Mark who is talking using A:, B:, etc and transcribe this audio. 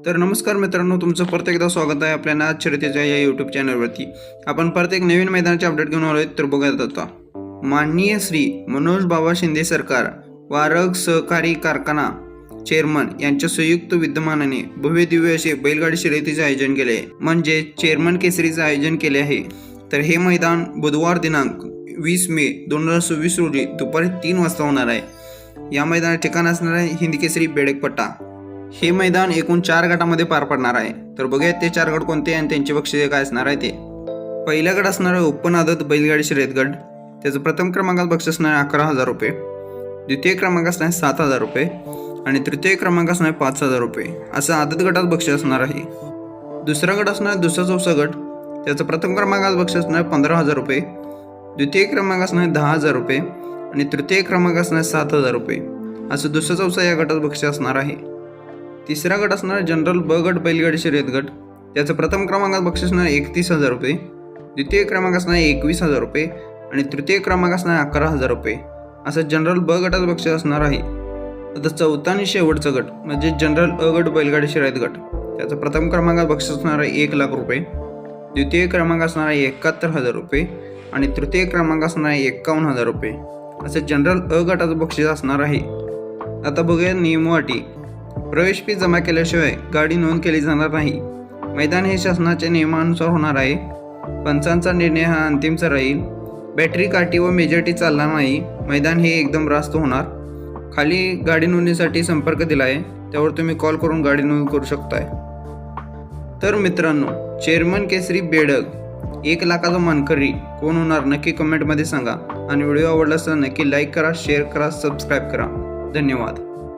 A: तर नमस्कार मित्रांनो, तुमचं परत एकदा स्वागत आहे आपल्या नाथ शर्यतीच्या या यूट्यूब चॅनलवरती। आपण परत एक नवीन मैदानाचे अपडेट घेऊन आलोय। तर बघूयात आता माननीय श्री मनोज बाबा शिंदे सरकार वारग सहकारी कारखाना चेअरमन यांच्या संयुक्त विद्यमानाने भव्य दिव्य असे बैलगाडी शर्यतीचे आयोजन केले आहे, म्हणजे चेअरमन केसरीचे आयोजन केले आहे। तर हे मैदान बुधवार दिनांक 20 मे 2026 रोजी दुपारी 3 वाजता होणार आहे। या मैदानात ठिकाण असणार आहे हिंद केसरी बेडकपट्टा। हे मैदान एकूण 4 गटामध्ये पार पडणार आहे। तर बघूयात ते 4 गट कोणते आणि त्यांची बक्षिसे काय असणार आहे ते। पहिला गट असणार आहे ओपन आदत बैलगाडी शर्यत गट। त्याचं प्रथम क्रमांकात बक्षीस असणार आहे 11,000 रुपये, द्वितीय क्रमांक असणार आहे 7,000 रुपये आणि तृतीय क्रमांक असणार आहे 5,000 रुपये असं आदत गटात बक्षीस असणार आहे। दुसरा गट असणार आहे दुसरा चौसा गट। त्याचं प्रथम क्रमांकात बक्षीस असणार आहे 15,000 रुपये, द्वितीय क्रमांक असणार आहे 10,000 रुपये आणि तृतीय क्रमांक असणार आहे 7,000 रुपये असं दुसरा चौसा या गटात बक्षीस असणार आहे। तिसरा गट असणार जनरल ब गट बैलगाडी शर्यत गट। त्याचं प्रथम क्रमांकात बक्षीस असणार 31,000 रुपये, द्वितीय क्रमांक असणार 21,000 रुपये आणि तृतीय क्रमांक असणार 11,000 रुपये असं जनरल ब गटात बक्षीस असणार आहे। आता चौथा आणि शेवटचा गट म्हणजे जनरल अ गट बैलगाडी शर्यत गट। त्याचं प्रथम क्रमांकात बक्षीस असणार आहे 1,00,000 रुपये, द्वितीय क्रमांक असणार आहे 71,000 रुपये आणि तृतीय क्रमांक असणार आहे 51,000 रुपये असं जनरल अ गटाचं बक्षीस असणार आहे। आता बघूया नियम व अटी। प्रवेश फी जमा केल्याशिवाय गाडी नोंद केली जाणार नाही। मैदान हे शासनाच्या नियमानुसार होणार आहे। पंचांचा निर्णय हा अंतिमचा राहील। बॅटरी काठी व मेजॉरिटी चालणार नाही। मैदान हे एकदम रास्त होणार। खाली गाडी नोंदणीसाठी संपर्क दिला आहे, त्यावर तुम्ही कॉल करून गाडी नोंद करू शकताय। तर मित्रांनो, चेअरमन केसरी बेडक 1 लाखाचा मानकरी कोण होणार नक्की कमेंटमध्ये सांगा आणि व्हिडिओ आवडला तर नक्की लाईक करा, शेअर करा, सबस्क्राईब करा। धन्यवाद।